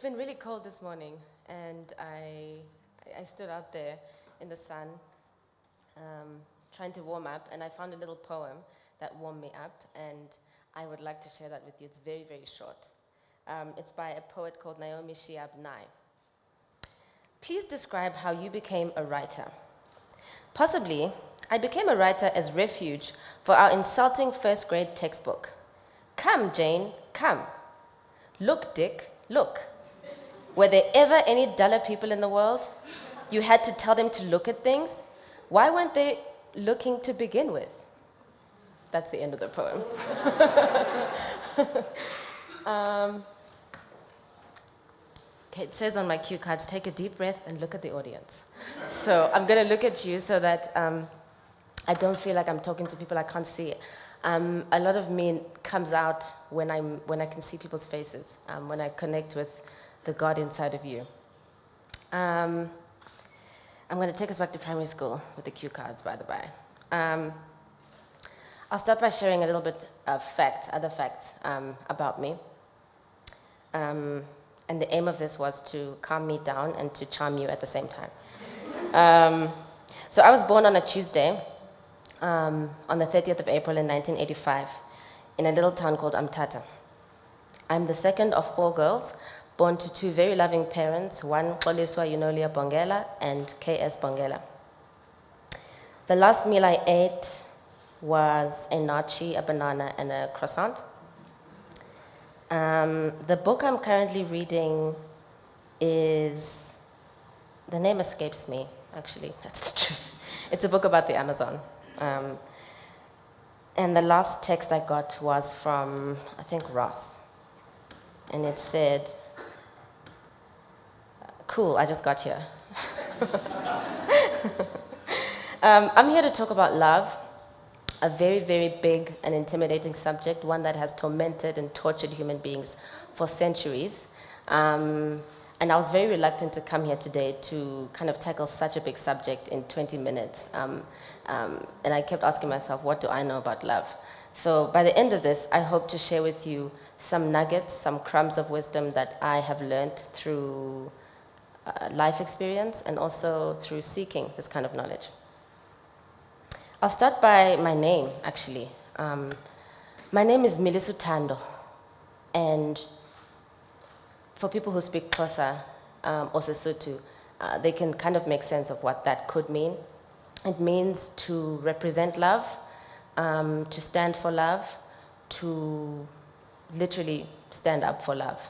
been really cold this morning, and I stood out there in the sun trying to warm up, and I found a little poem that warmed me up, and I would like to share that with you. It's very, very short. It's by a poet called Naomi Shihab Nye. Please describe how you became a writer. Possibly, I became a writer as refuge for our insulting first grade textbook. Come, Jane, come. Look, Dick, look. Were there ever any duller people in the world? You had to tell them to look at things? Why weren't they looking to begin with? That's the end of the poem. Okay, it says on my cue cards, take a deep breath and look at the audience. So I'm going to look at you so that I don't feel like I'm talking to people I can't see. A lot of me comes out when I can see people's faces, when I connect with the God inside of you. I'm going to take us back to primary school with the cue cards, by the by. I'll start by sharing a little bit of other facts about me. And the aim of this was to calm me down and to charm you at the same time. So I was born on a Tuesday, on the 30th of April in 1985, in a little town called Mthatha. I'm the second of 4 girls, born to 2 very loving parents, one Milisuthando Bongela and KS Bongela. The last meal I ate was a nachi, a banana, and a croissant. The book I'm currently reading is, the name escapes me, actually, that's the truth. It's a book about the Amazon. And the last text I got was from, I think, Ross. And it said, cool, I just got here. I'm here to talk about love, a very, very big and intimidating subject, one that has tormented and tortured human beings for centuries. And I was very reluctant to come here today to kind of tackle such a big subject in 20 minutes. And I kept asking myself, what do I know about love? So by the end of this, I hope to share with you some nuggets, some crumbs of wisdom that I have learned through life experience and also through seeking this kind of knowledge. I'll start by my name, actually. My name is Milisuthando, and for people who speak Xhosa or Sesotho, they can kind of make sense of what that could mean. It means to represent love, to stand for love, to literally stand up for love.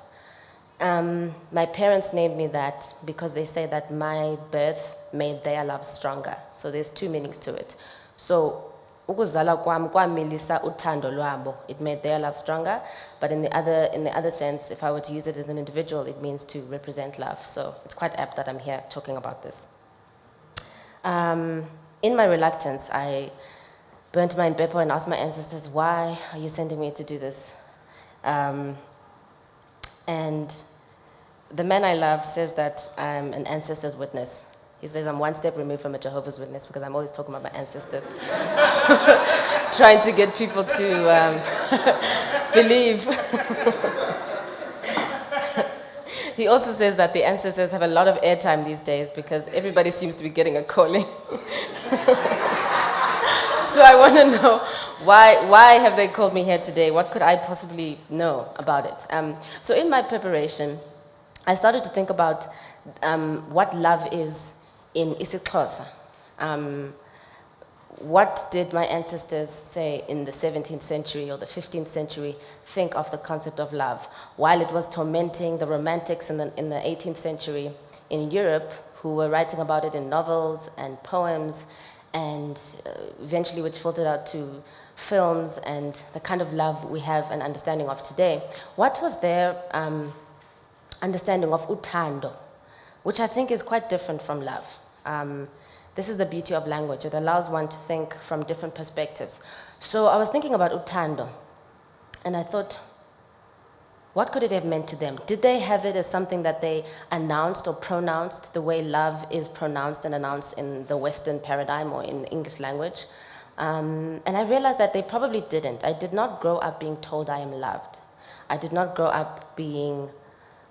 My parents named me that because they say that my birth made their love stronger. So there's 2 meanings to it. So, ukuzalwa kwami kwamilisa uthando lwabo. It made their love stronger, but in the other sense, if I were to use it as an individual, it means to represent love. So it's quite apt that I'm here talking about this. In my reluctance, I burnt my mpepo and asked my ancestors, why are you sending me to do this? And the man I love says that I'm an ancestor's witness. He says I'm 1 step removed from a Jehovah's Witness because I'm always talking about my ancestors. Trying to get people to believe. He also says that the ancestors have a lot of airtime these days because everybody seems to be getting a calling. So I want to know, why have they called me here today? What could I possibly know about it? So in my preparation, I started to think about what love is in isiXhosa. What did my ancestors say in the 17th century or the 15th century think of the concept of love? While it was tormenting the romantics in the 18th century in Europe, who were writing about it in novels and poems, and eventually which filtered out to films and the kind of love we have an understanding of today, what was their understanding of uthando, which I think is quite different from love. This is the beauty of language. It allows one to think from different perspectives. So I was thinking about uthando, and I thought, what could it have meant to them? Did they have it as something that they announced or pronounced the way love is pronounced and announced in the Western paradigm or in the English language? And I realized that they probably didn't. I did not grow up being told I am loved. I did not grow up being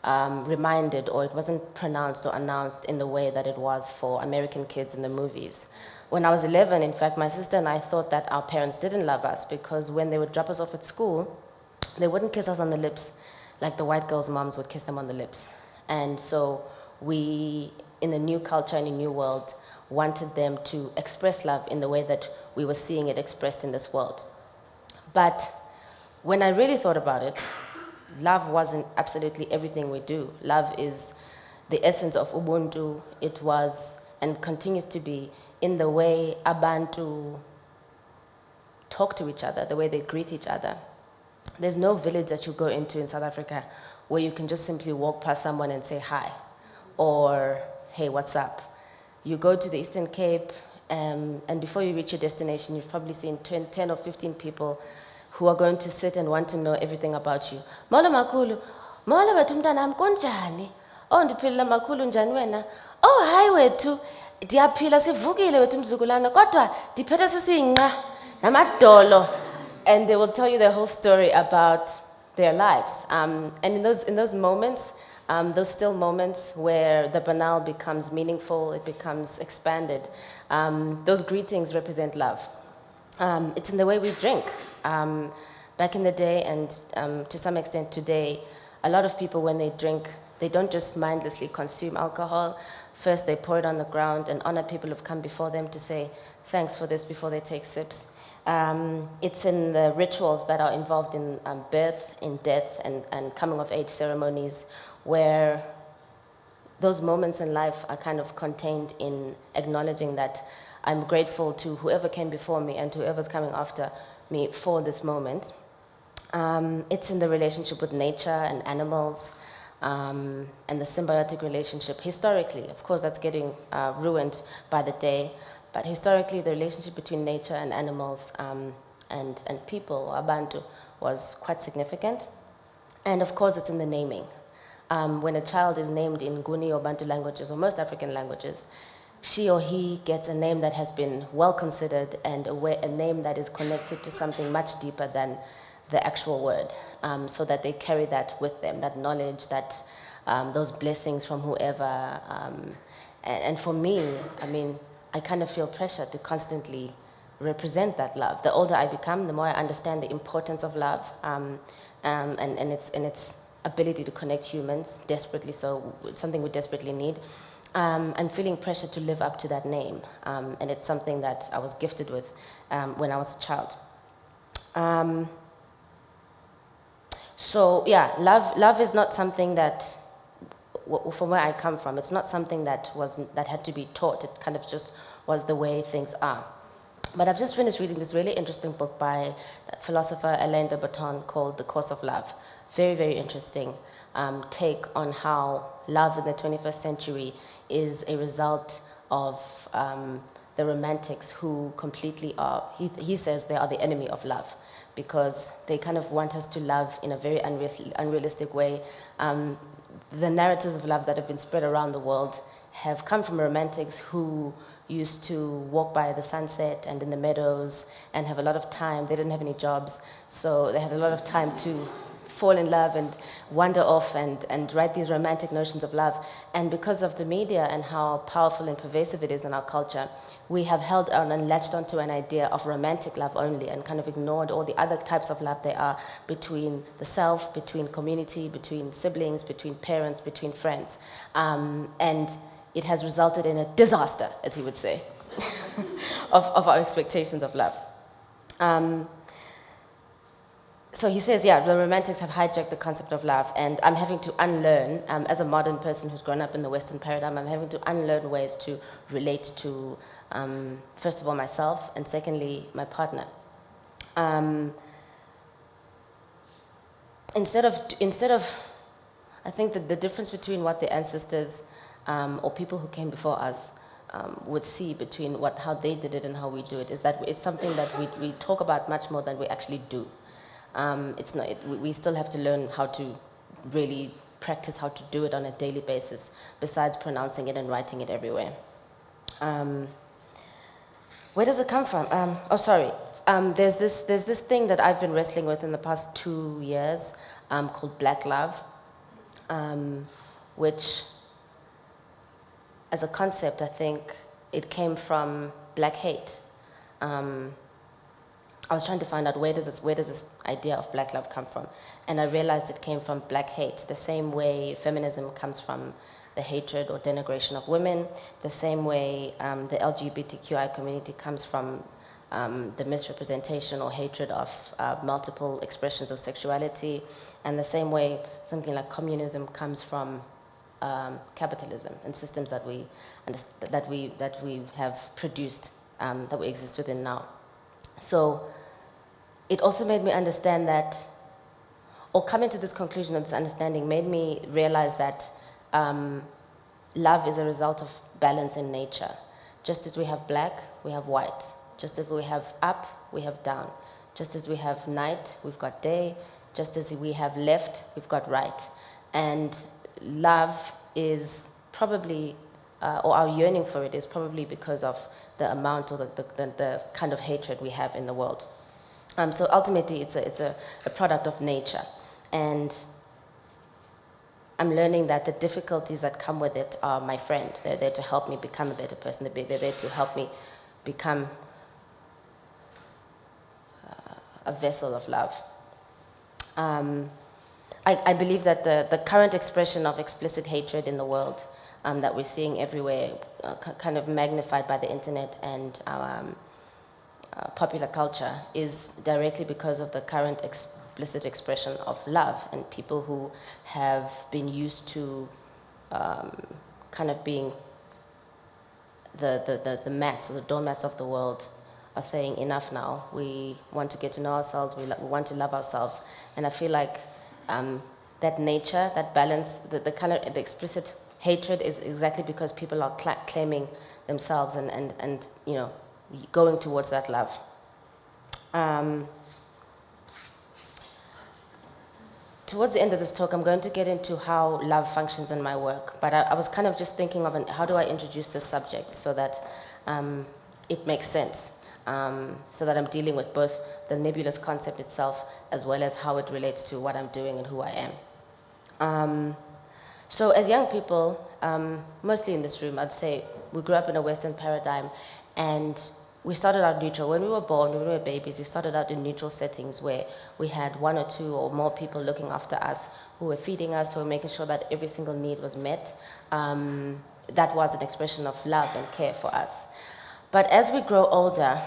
reminded, or it wasn't pronounced or announced in the way that it was for American kids in the movies. When I was 11, in fact, my sister and I thought that our parents didn't love us because when they would drop us off at school, they wouldn't kiss us on the lips like the white girls' moms would kiss them on the lips. And so we, in a new culture and a new world, wanted them to express love in the way that we were seeing it expressed in this world. But when I really thought about it, love wasn't absolutely everything we do. Love is the essence of Ubuntu. It was and continues to be in the way Abantu talk to each other, the way they greet each other. There's no village that you go into in South Africa where you can just simply walk past someone and say hi, or hey, what's up? You go to the Eastern Cape, and before you reach your destination, you've probably seen 10 or 15 people who are going to sit and want to know everything about you. Molo makhulu, molo wethu mntanami konjani? Oh ndiphilile makhulu njani wena? Oh hayi wethu, ndiyaphila sivukile wethu mzukulwana kodwa ndiphethe sisiyinqa namadolo. And they will tell you their whole story about their lives. And in those moments, those still moments where the banal becomes meaningful, it becomes expanded, those greetings represent love. It's in the way we drink. Back in the day, and to some extent today, a lot of people, when they drink, they don't just mindlessly consume alcohol. First, they pour it on the ground and honor people who've come before them to say thanks for this before they take sips. It's in the rituals that are involved in birth, in death, and coming of age ceremonies, where those moments in life are kind of contained in acknowledging that I'm grateful to whoever came before me and whoever's coming after me for this moment. It's in the relationship with nature and animals, and the symbiotic relationship. Historically, of course, that's getting ruined by the day, but historically, the relationship between nature and animals and people, or Abantu, was quite significant. And of course, it's in the naming. When a child is named in Nguni or Bantu languages, or most African languages, she or he gets a name that has been well considered and a name that is connected to something much deeper than the actual word, so that they carry that with them, that knowledge, that those blessings from whoever. And for me, I mean, I kind of feel pressure to constantly represent that love. The older I become, the more I understand the importance of love, and its ability to connect humans desperately. So it's something we desperately need. I'm feeling pressure to live up to that name, and it's something that I was gifted with when I was a child. So yeah, love is not something that, from where I come from, it's not something that had to be taught. It kind of just was the way things are. But I've just finished reading this really interesting book by philosopher Alain de Botton called The Course of Love. Very, very interesting take on how love in the 21st century is a result of the romantics, who completely are, he says they are the enemy of love, because they kind of want us to love in a very unrealistic way. The narratives of love that have been spread around the world have come from romantics who used to walk by the sunset and in the meadows and have a lot of time. They didn't have any jobs, so they had a lot of time to fall in love and wander off and write these romantic notions of love. And because of the media and how powerful and pervasive it is in our culture, we have held on and latched onto an idea of romantic love only and kind of ignored all the other types of love there are between the self, between community, between siblings, between parents, between friends. And it has resulted in a disaster, as he would say, of our expectations of love. So he says, yeah, the romantics have hijacked the concept of love, and I'm having to unlearn, as a modern person who's grown up in the Western paradigm, I'm having to unlearn ways to relate to, first of all, myself, and secondly, my partner. Instead of, I think that the difference between what the ancestors or people who came before us would see between how they did it and how we do it is that it's something that we talk about much more than we actually do. We still have to learn how to really practice how to do it on a daily basis, besides pronouncing it and writing it everywhere. Where does it come from? There's this thing that I've been wrestling with in the past 2 years called Black Love. which, as a concept, I think it came from black hate. I was trying to find out where does this idea of black love come from, and I realized it came from black hate, the same way feminism comes from the hatred or denigration of women, the same way the LGBTQI community comes from the misrepresentation or hatred of multiple expressions of sexuality, and the same way something like communism comes from capitalism and systems that we have produced, that we exist within now. So it also made me understand that, or coming to this conclusion of this understanding made me realize that love is a result of balance in nature. Just as we have black, we have white. Just as we have up, we have down. Just as we have night, we've got day. Just as we have left, we've got right. And love is probably, or our yearning for it is probably because of the amount or the kind of hatred we have in the world. So ultimately, it's a product of nature. And I'm learning that the difficulties that come with it are my friend. They're there to help me become a better person. They're there to help me become a vessel of love. I believe that the current expression of explicit hatred in the world that we're seeing everywhere, kind of magnified by the internet and our popular culture, is directly because of the current explicit expression of love, and people who have been used to kind of being the mats or the doormats of the world are saying enough now. We want to get to know ourselves, we want to love ourselves. And I feel like that nature, that balance, the explicit hatred is exactly because people are claiming themselves and you know, going towards that love. Towards the end of this talk, I'm going to get into how love functions in my work, but I was kind of just thinking of how do I introduce this subject so that it makes sense, so that I'm dealing with both the nebulous concept itself as well as how it relates to what I'm doing and who I am. So as young people, mostly in this room, I'd say we grew up in a Western paradigm, and we started out neutral. When we were born, when we were babies, we started out in neutral settings where we had one or two or more people looking after us, who were feeding us, who were making sure that every single need was met. That was an expression of love and care for us. But as we grow older,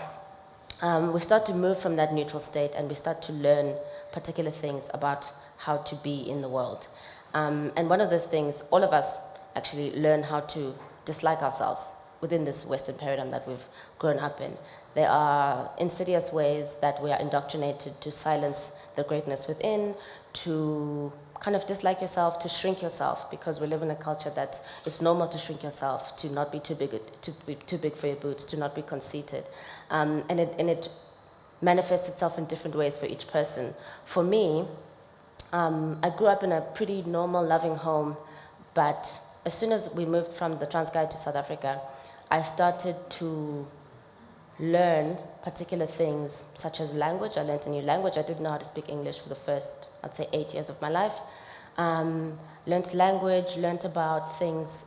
we start to move from that neutral state, and we start to learn particular things about how to be in the world. And one of those things, all of us actually learn how to dislike ourselves within this Western paradigm that we've grown up in. There are insidious ways that we are indoctrinated to silence the greatness within, to kind of dislike yourself, to shrink yourself, because we live in a culture that it's normal to shrink yourself, to not be too big for your boots, to not be conceited. And it manifests itself in different ways for each person. For me, I grew up in a pretty normal, loving home, but as soon as we moved from the Transkei to South Africa, I started to learn particular things, such as language. I learned a new language. I didn't know how to speak English for the first, I'd say, 8 years of my life. Learned language, learned about things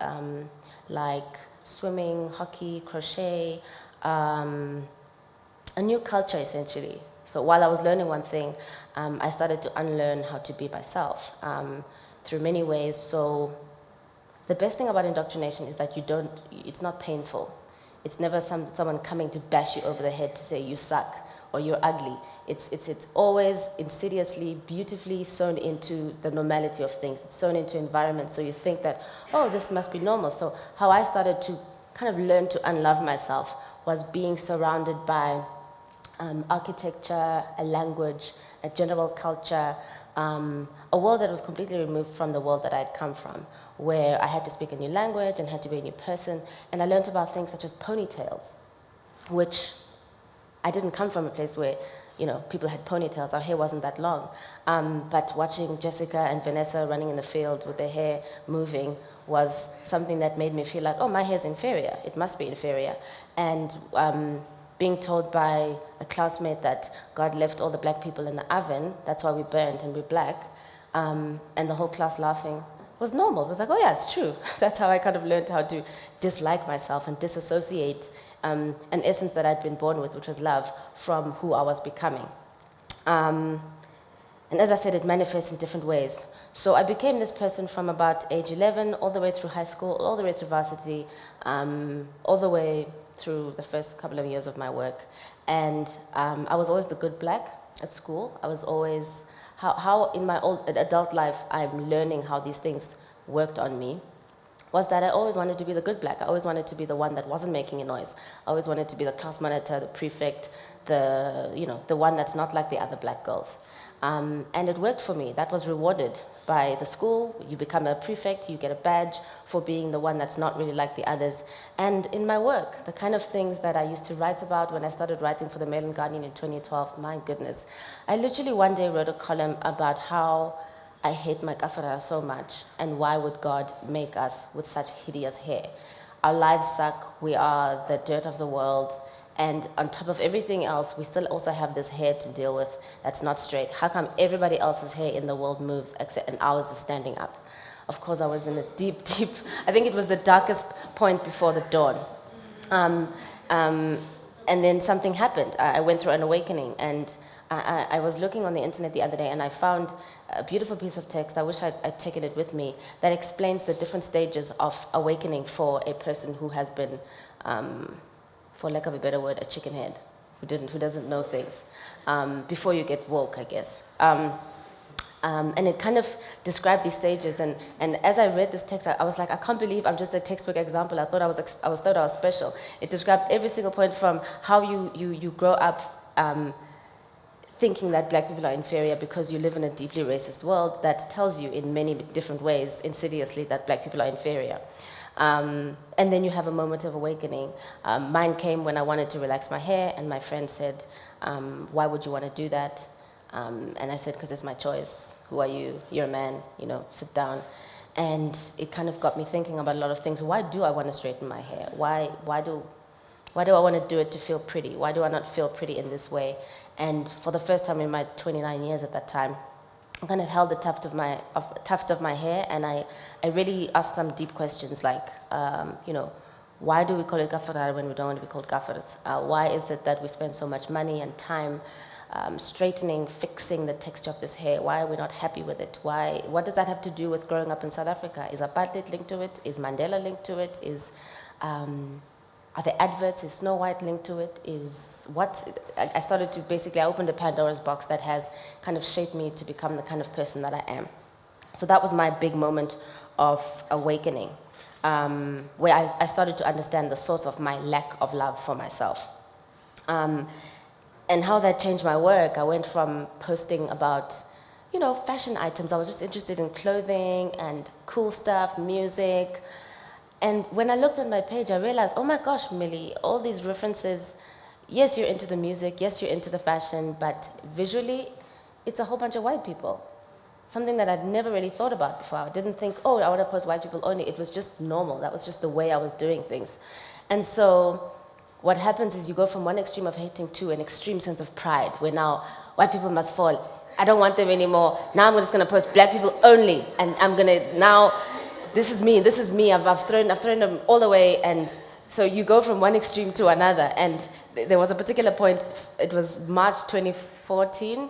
like swimming, hockey, crochet, a new culture, essentially. So while I was learning one thing, I started to unlearn how to be myself through many ways. So the best thing about indoctrination is that it's not painful. It's never someone coming to bash you over the head to say you suck or you're ugly. It's always insidiously, beautifully sewn into the normality of things. It's sewn into environment, so you think that, oh, this must be normal. So how I started to kind of learn to unlove myself was being surrounded by architecture, a language, a general culture, a world that was completely removed from the world that I had come from, where I had to speak a new language and had to be a new person. And I learned about things such as ponytails, which I didn't come from a place where, you know, people had ponytails. Our hair wasn't that long. But watching Jessica and Vanessa running in the field with their hair moving was something that made me feel like, oh, my hair's inferior. It must be inferior. And being told by a classmate that God left all the black people in the oven, that's why we burnt and we're black, and the whole class laughing, was normal. It was like, oh yeah, it's true. That's how I kind of learned how to dislike myself and disassociate an essence that I'd been born with, which was love, from who I was becoming. And as I said, it manifests in different ways. So I became this person from about age 11, all the way through high school, all the way through varsity, all the way through the first couple of years of my work. And I was always the good black at school. I was always, how in my old adult life I'm learning how these things worked on me, was that I always wanted to be the good black. I always wanted to be the one that wasn't making a noise. I always wanted to be the class monitor, the prefect, the one that's not like the other black girls. And it worked for me. That was rewarded by the school. You become a prefect, you get a badge for being the one that's not really like the others. And in my work, the kind of things that I used to write about when I started writing for the Mail and Guardian in 2012, my goodness. I literally one day wrote a column about how I hate my kafara so much, and why would God make us with such hideous hair? Our lives suck, we are the dirt of the world, and on top of everything else, we still also have this hair to deal with that's not straight. How come everybody else's hair in the world moves and ours is standing up? Of course, I was in a deep, I think it was the darkest point before the dawn. And then something happened. I went through an awakening, and I was looking on the internet the other day, and I found a beautiful piece of text, I wish I'd taken it with me, that explains the different stages of awakening for a person who has been, for lack of a better word, a chickenhead, who doesn't know things, before you get woke, I guess. And it kind of described these stages, and as I read this text, I was like, I can't believe I'm just a textbook example. I thought I was special. It described every single point, from how you grow up thinking that black people are inferior because you live in a deeply racist world that tells you in many different ways, insidiously, that black people are inferior. And then you have a moment of awakening. Mine came when I wanted to relax my hair, and my friend said, why would you want to do that? And I said, because it's my choice. Who are you? You're a man, sit down. And it kind of got me thinking about a lot of things. Why do I want to straighten my hair? Why do I want to do it to feel pretty? Why do I not feel pretty in this way? And for the first time in my 29 years at that time, I kind of held the tuft of my hair, and I really asked some deep questions like, why do we call it kafara when we don't want to be called kafirs? Why is it that we spend so much money and time straightening, fixing the texture of this hair? Why are we not happy with it? What does that have to do with growing up in South Africa? Is apartheid linked to it? Is Mandela linked to it? Are there adverts? Is Snow White linked to it? I started to basically, I opened a Pandora's box that has kind of shaped me to become the kind of person that I am. So that was my big moment of awakening, where I started to understand the source of my lack of love for myself. And how that changed my work. I went from posting about, fashion items. I was just interested in clothing and cool stuff, music. And when I looked at my page, I realized, oh my gosh, Millie, all these references, yes, you're into the music, yes, you're into the fashion, but visually, it's a whole bunch of white people. Something that I'd never really thought about before. I didn't think, oh, I want to post white people only. It was just normal. That was just the way I was doing things. And so what happens is you go from one extreme of hating to an extreme sense of pride, where now white people must fall. I don't want them anymore. Now I'm just going to post black people only. And I'm going to now... This is me, I've thrown them all away, and so you go from one extreme to another. And there was a particular point, it was March 2014,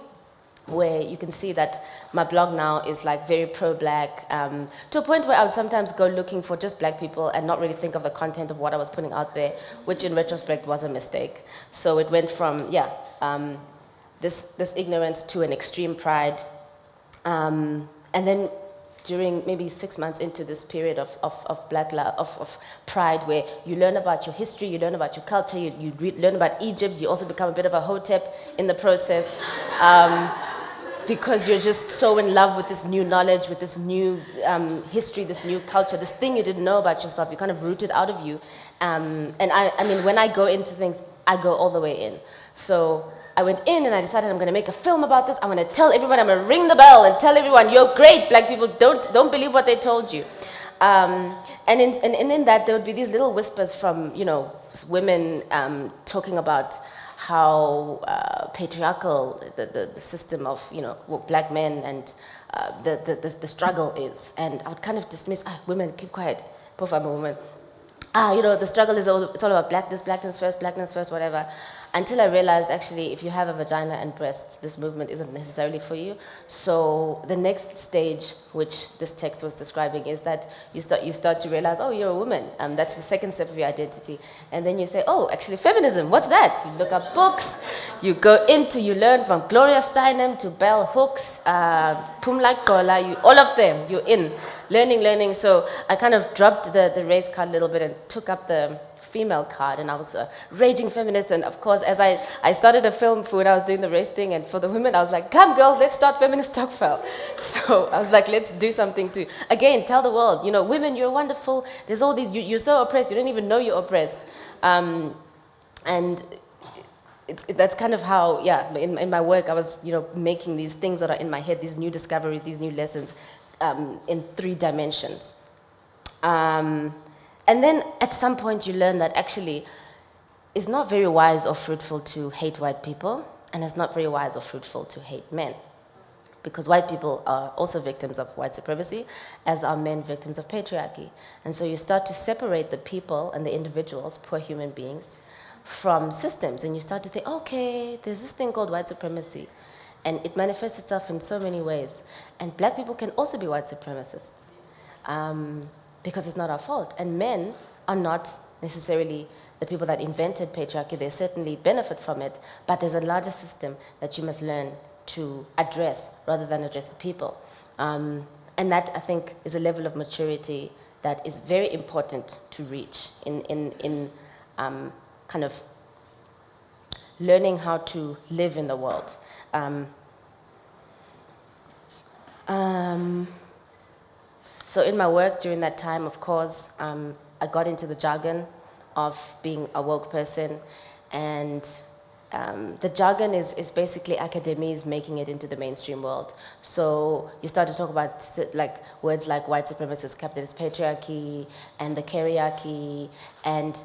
where you can see that my blog now is like very pro-black, to a point where I would sometimes go looking for just black people and not really think of the content of what I was putting out there, which in retrospect was a mistake. So it went from, this ignorance to an extreme pride, and then during maybe 6 months into this period of black love, of pride, where you learn about your history, you learn about your culture, you learn about Egypt, you also become a bit of a hotep in the process, because you're just so in love with this new knowledge, with this new history, this new culture, this thing you didn't know about yourself, you kind of rooted out of you. And I mean, when I go into things, I go all the way in. So I went in and I decided I'm going to make a film about this. I'm going to tell everyone, I'm going to ring the bell and tell everyone, you're great, black people, don't believe what they told you. And in that, there would be these little whispers from, women talking about how patriarchal the system of, black men and the struggle is. And I would kind of dismiss, women, keep quiet, poor I'm a woman. The struggle is it's all about blackness first, whatever. Until I realized, actually, if you have a vagina and breasts, this movement isn't necessarily for you. So the next stage, which this text was describing, is that you start to realize, oh, you're a woman. That's the second step of your identity. And then you say, oh, actually, feminism, what's that? You look up books, you learn from Gloria Steinem to Bell Hooks, Pumla Kola, all of them, you're in. Learning. So I kind of dropped the race card a little bit and took up the female card, and I was a raging feminist. And of course, as I started a film for when I was doing the race thing, and for the women, I was like, come girls, let's start Feminist Talkfell. So I was like, let's do something to, again, tell the world, women, you're wonderful. There's all these, you're so oppressed, you don't even know you're oppressed. And that's kind of how, in my work, I was, making these things that are in my head, these new discoveries, these new lessons, in 3 dimensions. And then at some point you learn that actually it's not very wise or fruitful to hate white people, and it's not very wise or fruitful to hate men. Because white people are also victims of white supremacy, as are men victims of patriarchy. And so you start to separate the people and the individuals, poor human beings, from systems, and you start to think, okay, there's this thing called white supremacy, and it manifests itself in so many ways. And black people can also be white supremacists. Because it's not our fault. And men are not necessarily the people that invented patriarchy. They certainly benefit from it, but there's a larger system that you must learn to address rather than address the people. And that, I think, is a level of maturity that is very important to reach in kind of learning how to live in the world. So in my work during that time, of course, I got into the jargon of being a woke person, and the jargon is basically academies making it into the mainstream world. So you start to talk about words like white supremacist capitalist patriarchy and the kyriarchy, and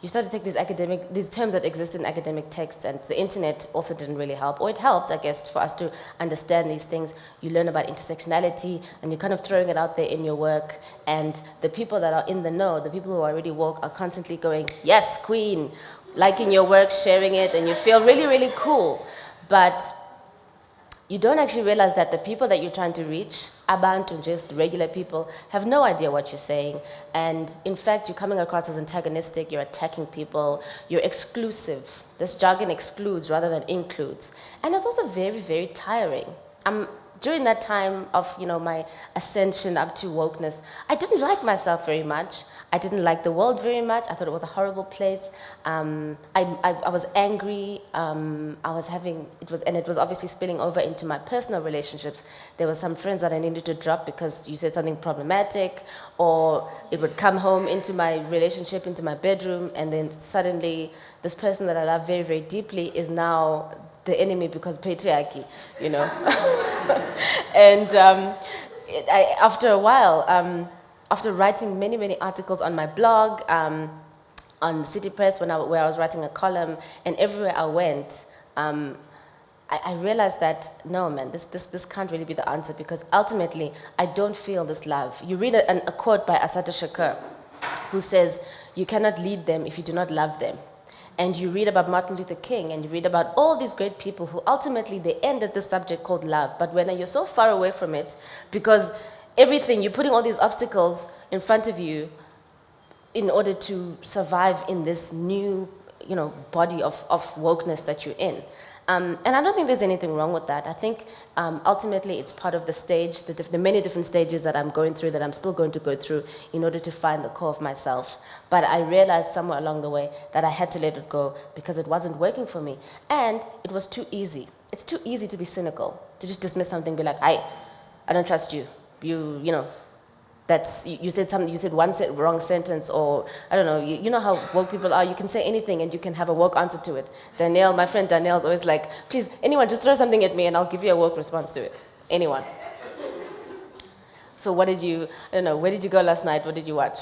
you start to take these terms that exist in academic texts, and the internet also didn't really help, or it helped, I guess, for us to understand these things. You learn about intersectionality, and you're kind of throwing it out there in your work, and the people that are in the know, the people who already woke, are constantly going, yes, queen, liking your work, sharing it, and you feel really, really cool. But you don't actually realize that the people that you're trying to reach are bound to just regular people, have no idea what you're saying, and in fact, you're coming across as antagonistic, you're attacking people, you're exclusive. This jargon excludes rather than includes. And it's also very, very tiring. During that time of my ascension up to wokeness, I didn't like myself very much. I didn't like the world very much. I thought it was a horrible place. I was angry. And it was obviously spilling over into my personal relationships. There were some friends that I needed to drop because you said something problematic, or it would come home into my relationship, into my bedroom, and then suddenly this person that I love very, very deeply is now the enemy because patriarchy, And after a while, after writing many, many articles on my blog, on City Press, where I was writing a column, and everywhere I went, I realized that, no, man, this can't really be the answer, because ultimately, I don't feel this love. You read a quote by Assata Shakur, who says, you cannot lead them if you do not love them. And you read about Martin Luther King, and you read about all these great people who ultimately, they ended this subject called love. But when you're so far away from it, because you're putting all these obstacles in front of you in order to survive in this new, body of wokeness that you're in. And I don't think there's anything wrong with that. I think ultimately it's part of the stage, the many different stages that I'm going through, that I'm still going to go through in order to find the core of myself. But I realized somewhere along the way that I had to let it go because it wasn't working for me. And it was too easy. It's too easy to be cynical, to just dismiss something, be like, I don't trust you. You said something, you said one wrong sentence, or I don't know, you know how woke people are, you can say anything and you can have a woke answer to it. My friend Danielle is always like, please, anyone, just throw something at me and I'll give you a woke response to it. Anyone. So where did you go last night? What did you watch?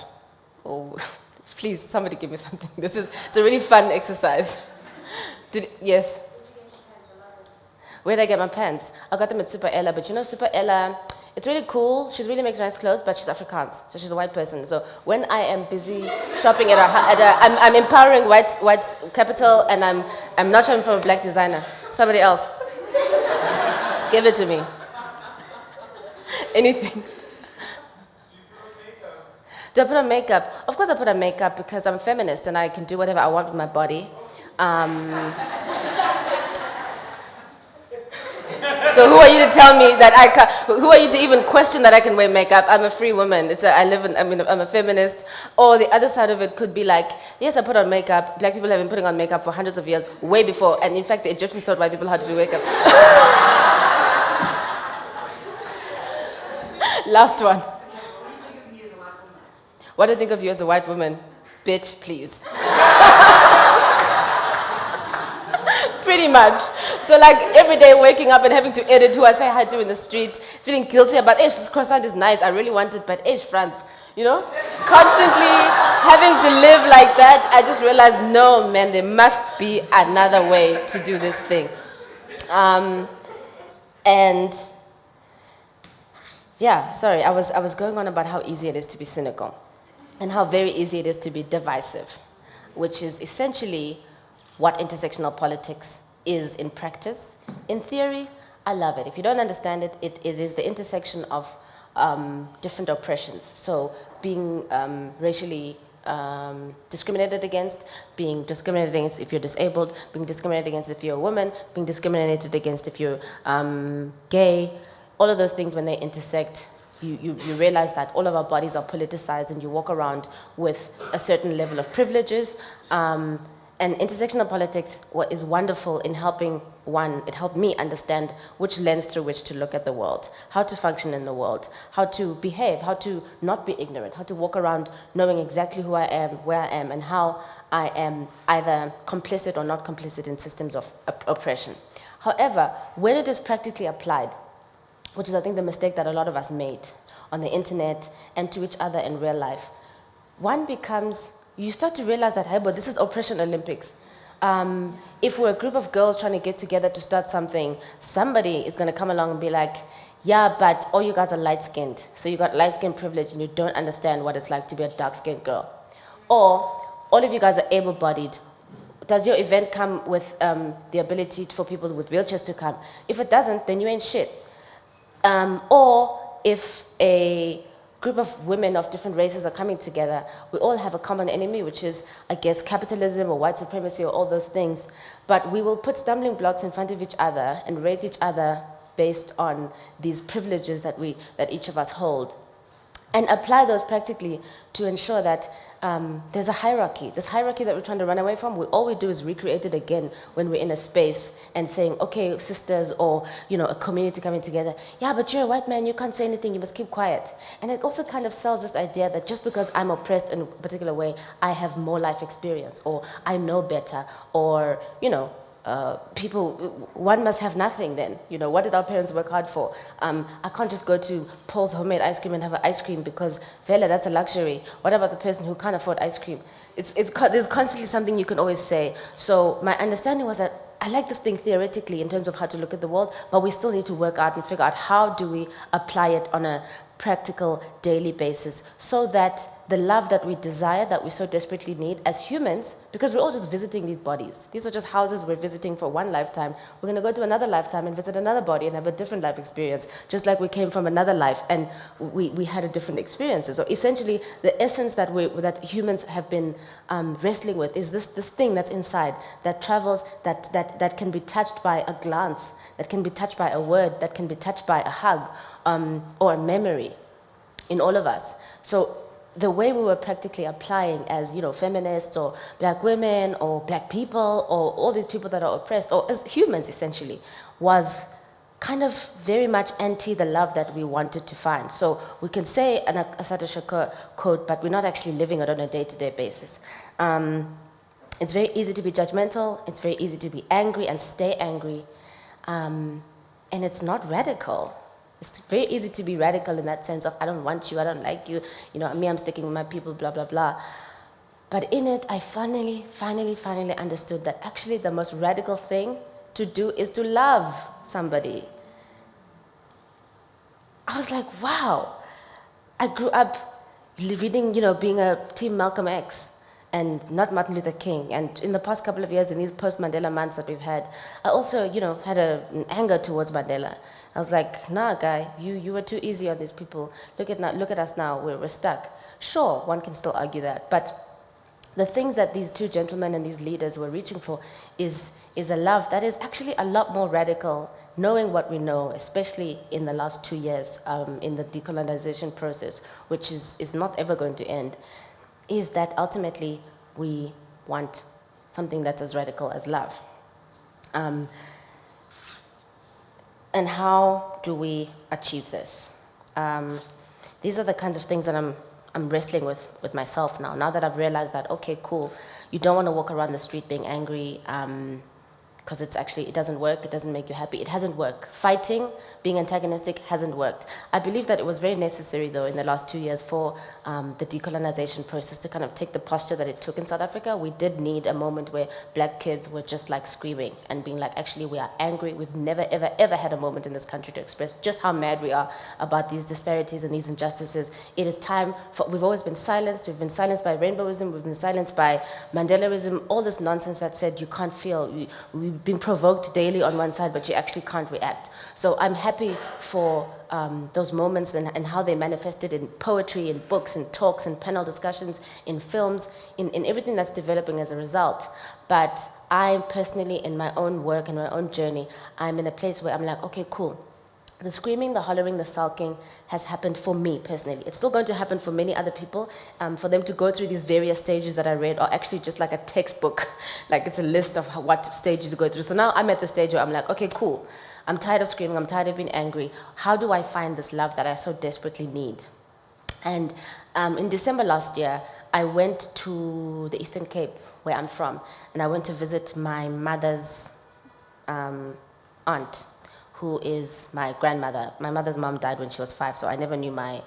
Oh, please, somebody give me something. It's a really fun exercise. Yes? Where did I get my pants? I got them at Super Ella, but you know Super Ella, it's really cool. She really makes nice clothes, but she's Afrikaans, so she's a white person. So when I am busy shopping I'm empowering white capital, and I'm not shopping from a black designer. Somebody else. Give it to me. Anything. Do I put on makeup? Of course I put on makeup because I'm a feminist and I can do whatever I want with my body. So who are you to tell me that I can, who are you to even question that I can wear makeup? I'm a free woman. I'm a feminist. Or the other side of it could be like, yes, I put on makeup. Black people have been putting on makeup for hundreds of years, way before. And in fact, the Egyptians taught white people how to do makeup. Last one. What do I think of you as a white woman? Bitch, please. Pretty much. So like every day waking up and having to edit who I say hi to in the street, feeling guilty about, this croissant is nice, I really want it, but France, you know? Constantly having to live like that, I just realized, no, man, there must be another way to do this thing. And yeah, sorry, I was going on about how easy it is to be cynical and how very easy it is to be divisive, which is essentially what intersectional politics is in practice. In theory, I love it. If you don't understand it, it is the intersection of different oppressions. So being racially discriminated against, being discriminated against if you're disabled, being discriminated against if you're a woman, being discriminated against if you're gay, all of those things when they intersect, you realize that all of our bodies are politicized and you walk around with a certain level of privileges. And intersectional politics is wonderful in helping it helped me understand which lens through which to look at the world, how to function in the world, how to behave, how to not be ignorant, how to walk around knowing exactly who I am, where I am, and how I am either complicit or not complicit in systems of oppression. However, when it is practically applied, which is I think the mistake that a lot of us made on the internet and to each other in real life, you start to realize that, hey, but this is Oppression Olympics. If we're a group of girls trying to get together to start something, somebody is going to come along and be like, yeah, but all you guys are light-skinned, so you got light-skin privilege and you don't understand what it's like to be a dark-skinned girl. Or all of you guys are able-bodied. Does your event come with the ability for people with wheelchairs to come? If it doesn't, then you ain't shit. Or if a group of women of different races are coming together, we all have a common enemy, which is, I guess, capitalism or white supremacy or all those things. But we will put stumbling blocks in front of each other and rate each other based on these privileges that each of us hold, and apply those practically to ensure that there's a hierarchy. This hierarchy that we're trying to run away from, all we do is recreate it again when we're in a space and saying, okay, sisters, or a community coming together, yeah, but you're a white man, you can't say anything, you must keep quiet. And it also kind of sells this idea that just because I'm oppressed in a particular way, I have more life experience, or I know better, or, one must have nothing then. What did our parents work hard for? I can't just go to Paul's homemade ice cream and have an ice cream because, Vela, that's a luxury. What about the person who can't afford ice cream? There's constantly something you can always say. So my understanding was that I like this thing theoretically in terms of how to look at the world, but we still need to work out and figure out how do we apply it on a practical daily basis so that the love that we desire, that we so desperately need as humans, because we're all just visiting these bodies. These are just houses we're visiting for one lifetime. We're going to go to another lifetime and visit another body and have a different life experience, just like we came from another life and we had a different experiences. So essentially, the essence that humans have been wrestling with is this thing that's inside, that travels, that can be touched by a glance, that can be touched by a word, that can be touched by a hug, or a memory in all of us. So the way we were practically applying as, feminists or black women or black people or all these people that are oppressed, or as humans essentially, was kind of very much anti the love that we wanted to find. So we can say an Assata Shakur quote, but we're not actually living it on a day-to-day basis. It's very easy to be judgmental, it's very easy to be angry and stay angry, and it's not radical. It's very easy to be radical in that sense of, I don't want you, I don't like you, I'm sticking with my people, blah, blah, blah. But in it, I finally understood that actually the most radical thing to do is to love somebody. I was like, wow. I grew up reading, being a Team Malcolm X and not Martin Luther King. And in the past couple of years, in these post-Mandela months that we've had, I also, had an anger towards Mandela. I was like, nah, guy, you were too easy on these people. Look at us now, we're stuck. Sure, one can still argue that, but the things that these two gentlemen and these leaders were reaching for is a love that is actually a lot more radical, knowing what we know, especially in the last 2 years in the decolonization process, which is not ever going to end, is that ultimately we want something that's as radical as love. And how do we achieve this? These are the kinds of things that I'm wrestling with myself now that I've realized that, okay, cool, you don't want to walk around the street being angry, because it doesn't work, it doesn't make you happy, it hasn't worked. Fighting, being antagonistic hasn't worked. I believe that it was very necessary though in the last 2 years for the decolonization process to kind of take the posture that it took in South Africa. We did need a moment where black kids were just like screaming and being like, actually we are angry. We've never ever ever had a moment in this country to express just how mad we are about these disparities and these injustices. It is time for, we've always been silenced. We've been silenced by rainbowism, we've been silenced by Mandelaism, all this nonsense that said you can't feel, we've been provoked daily on one side, but you actually can't react. So I'm happy for those moments and how they manifested in poetry, in books, in talks, in panel discussions, in films, in everything that's developing as a result. But I personally, in my own work and my own journey, I'm in a place where I'm like, okay, cool. The screaming, the hollering, the sulking has happened for me personally. It's still going to happen for many other people. For them to go through these various stages that I read are actually just like a textbook. Like it's a list of what stages to go through. So now I'm at the stage where I'm like, okay, cool. I'm tired of screaming, I'm tired of being angry. How do I find this love that I so desperately need? And in December last year, I went to the Eastern Cape, where I'm from, and I went to visit my mother's aunt, who is my grandmother. My mother's mom died when she was 5, so I never knew my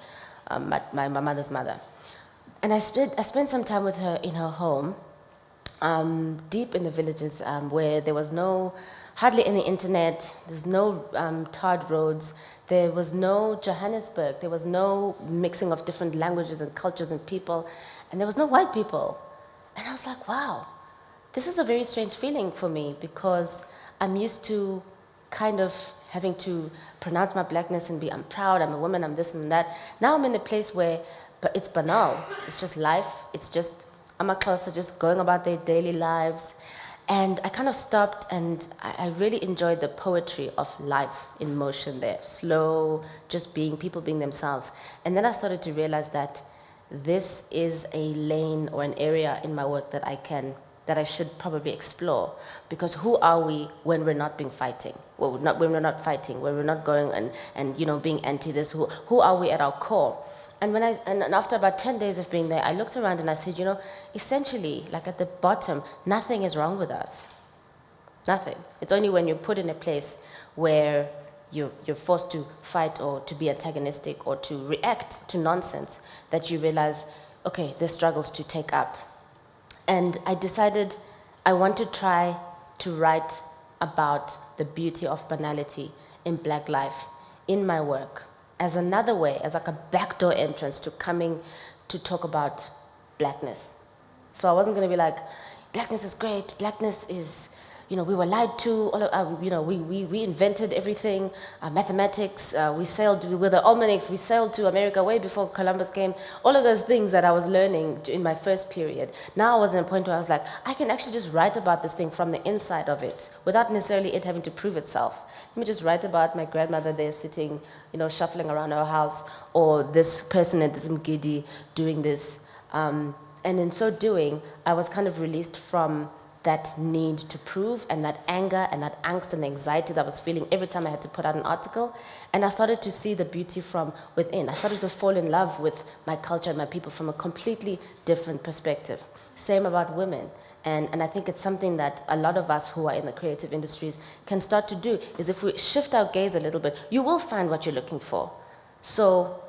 mother's mother. And I spent some time with her in her home, deep in the villages, where there was hardly any internet, there's no tarred roads, there was no Johannesburg, there was no mixing of different languages and cultures and people, and there was no white people. And I was like, wow, this is a very strange feeling for me, because I'm used to kind of having to pronounce my blackness and I'm proud, I'm a woman, I'm this and that. Now I'm in a place where it's banal, it's just life, it's just Amaxhosa just going about their daily lives. And I kind of stopped, and I really enjoyed the poetry of life in motion there. Slow, just people being themselves. And then I started to realize that this is a lane or an area in my work that I should probably explore. Because who are we when we're not fighting? Well, when we're not fighting, when we're not going and being anti this, who are we at our core? And after about 10 days of being there, I looked around and I said, essentially, like at the bottom, nothing is wrong with us. Nothing. It's only when you're put in a place where you're forced to fight or to be antagonistic or to react to nonsense that you realize, okay, there's struggles to take up. And I decided I want to try to write about the beauty of banality in Black life in my work, as another way, as like a backdoor entrance to coming to talk about blackness. So I wasn't going to be like, blackness is great, blackness is, we were lied to, we invented everything, mathematics, we were the almanacs, we sailed to America way before Columbus came, all of those things that I was learning in my first period. Now I was at a point where I was like, I can actually just write about this thing from the inside of it, without necessarily it having to prove itself. Let me just write about my grandmother there sitting, shuffling around our house, or this person at this Mgidi doing this. And in so doing, I was kind of released from that need to prove and that anger and that angst and anxiety that I was feeling every time I had to put out an article. And I started to see the beauty from within. I started to fall in love with my culture and my people from a completely different perspective. Same about women. And I think it's something that a lot of us who are in the creative industries can start to do, is if we shift our gaze a little bit, you will find what you're looking for. So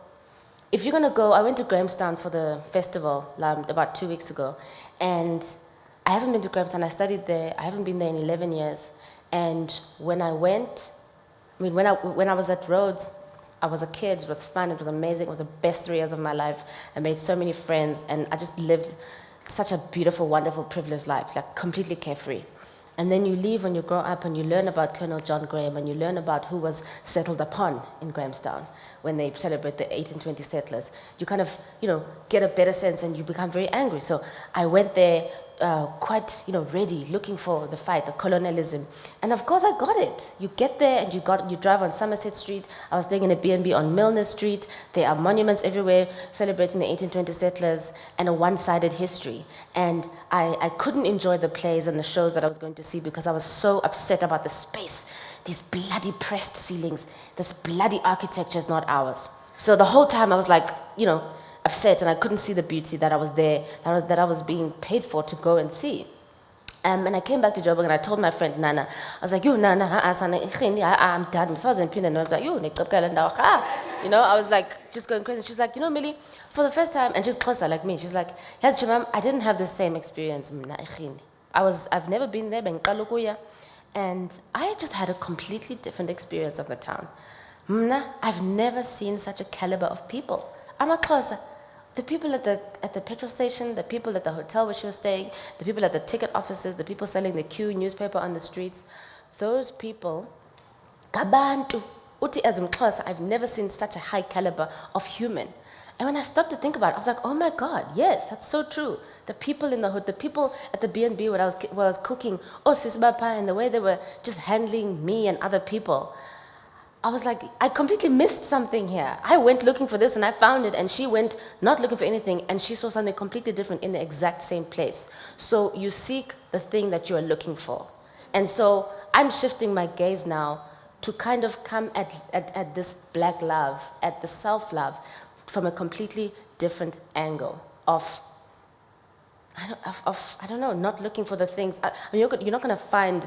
if you're gonna go, I went to Grahamstown for the festival about 2 weeks ago, and I haven't been to Grahamstown, I studied there, I haven't been there in 11 years, And when I went, when I was at Rhodes, I was a kid. It was fun. It was amazing. It was the best 3 years of my life. I made so many friends, and I just lived such a beautiful, wonderful, privileged life, like completely carefree. And then you leave and you grow up and you learn about Colonel John Graham and you learn about who was settled upon in Grahamstown when they celebrate the 1820 settlers. You kind of, get a better sense and you become very angry. So I went there quite, ready, looking for the fight, the colonialism. And of course I got it. You get there and you drive on Somerset Street. I was staying in a B&B on Milner Street. There are monuments everywhere celebrating the 1820 settlers and a one-sided history. And I couldn't enjoy the plays and the shows that I was going to see because I was so upset about the space. These bloody pressed ceilings, this bloody architecture is not ours. So the whole time I was like, upset, and I couldn't see the beauty that I was there, that I was being paid for to go and see. And I came back to Joburg and I told my friend Nana, I was like, Nana, I'm done. So I was in Pin and I was like, I was like just going crazy. She's like, Millie, for the first time, and she's closer like me, she's like, yes, Chimam, I didn't have the same experience. I've never been there, and I just had a completely different experience of the town. I've never seen such a caliber of people. I'm a closer. The people at the petrol station, the people at the hotel where she was staying, the people at the ticket offices, the people selling the Q newspaper on the streets, those people, kabantu, uti as umxhosa, I've never seen such a high caliber of human. And when I stopped to think about it, I was like, oh my God, yes, that's so true. The people in the hood, the people at the B&B where I was cooking, sisbapa, and the way they were just handling me and other people. I was like, I completely missed something here. I went looking for this and I found it, and she went not looking for anything and she saw something completely different in the exact same place. So you seek the thing that you are looking for. And so I'm shifting my gaze now to kind of come at this black love, at the self-love, from a completely different angle of I don't know, not looking for the things. You're not going to find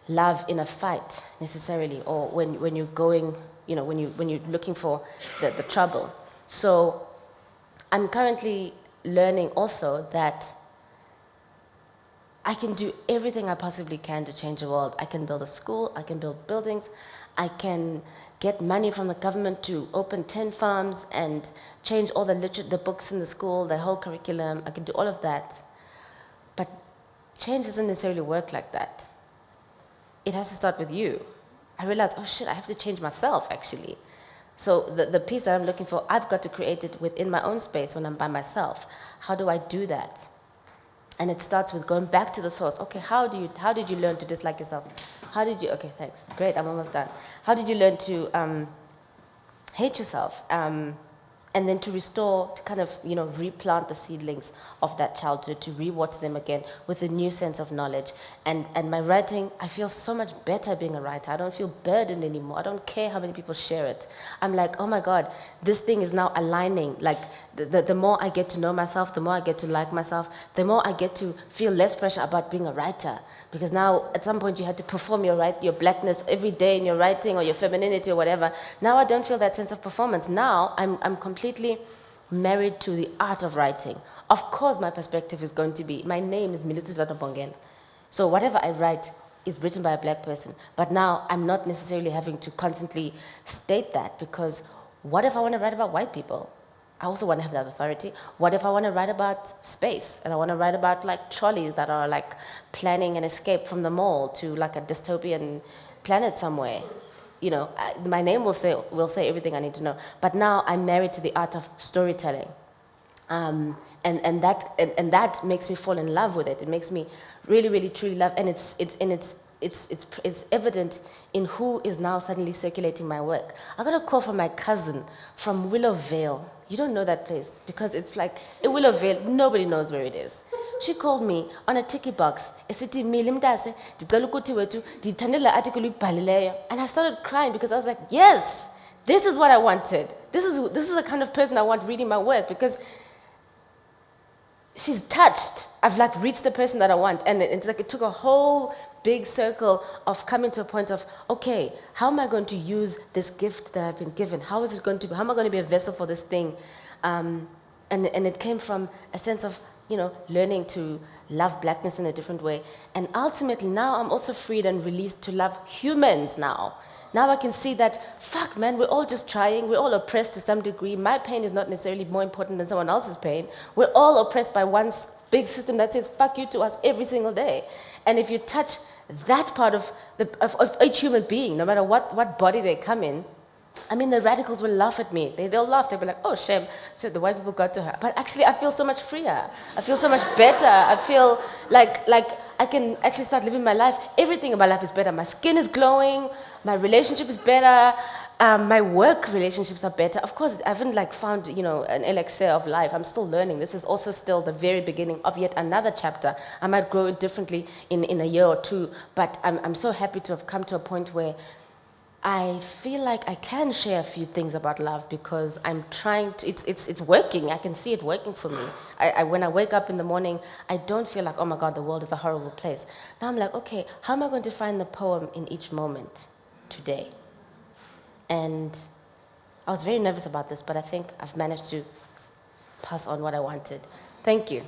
love in a fight necessarily, or when you're going, when you're looking for the trouble. So I'm currently learning also that I can do everything I possibly can to change the world. I can build a school, I can build buildings, I can get money from the government to open 10 farms and change all the books in the school, the whole curriculum. I can do all of that. But change doesn't necessarily work like that. It has to start with you. I realized, oh shit, I have to change myself actually. So the piece that I'm looking for, I've got to create it within my own space when I'm by myself. How do I do that? And it starts with going back to the source. Okay, how did you learn to dislike yourself? Okay, thanks. Great, I'm almost done. How did you learn to hate yourself? And then to restore, to kind of, replant the seedlings of that childhood, to rewater them again with a new sense of knowledge. And my writing, I feel so much better being a writer. I don't feel burdened anymore. I don't care how many people share it. I'm like, oh my God, this thing is now aligning. Like, the more I get to know myself, the more I get to like myself, the more I get to feel less pressure about being a writer. Because now, at some point, you had to perform your blackness every day in your writing or your femininity or whatever. Now I don't feel that sense of performance. Now I'm completely married to the art of writing. Of course, my perspective is going to be, my name is Milisuthando Bongela. So whatever I write is written by a black person. But now I'm not necessarily having to constantly state that, because what if I want to write about white people? I also want to have that authority. What if I want to write about space and I want to write about like trolleys that are like planning an escape from the mall to like a dystopian planet somewhere? My name will say everything I need to know. But now I'm married to the art of storytelling, and that makes me fall in love with it. It makes me really, really, truly love, and it's evident in who is now suddenly circulating my work. I got a call from my cousin from Willowvale. You don't know that place because it's like in Willowvale, nobody knows where it is. She called me on a ticket box. And I started crying because I was like, yes, this is what I wanted. This is the kind of person I want reading my work, because she's touched. I've like reached the person that I want. And it's like it took a whole big circle of coming to a point of, okay, how am I going to use this gift that I've been given? How am I going to be a vessel for this thing? And it came from a sense of, learning to love blackness in a different way. And ultimately, now I'm also freed and released to love humans now. Now I can see that, fuck, man, we're all just trying. We're all oppressed to some degree. My pain is not necessarily more important than someone else's pain. We're all oppressed by one big system that says, fuck you to us every single day. And if you touch that part of each human being, no matter what body they come in, I mean, the radicals will laugh at me. They'll laugh. They'll be like, oh, shame. So the white people got to her. But actually, I feel so much freer. I feel so much better. I feel like I can actually start living my life. Everything in my life is better. My skin is glowing. My relationship is better. My work relationships are better. Of course, I haven't found, an elixir of life. I'm still learning. This is also still the very beginning of yet another chapter. I might grow differently in a year or two. But I'm so happy to have come to a point where I feel like I can share a few things about love because I'm trying to, it's working. I can see it working for me. When I wake up in the morning, I don't feel like, oh my God, the world is a horrible place. Now I'm like, okay, how am I going to find the poem in each moment today? And I was very nervous about this, but I think I've managed to pass on what I wanted. Thank you.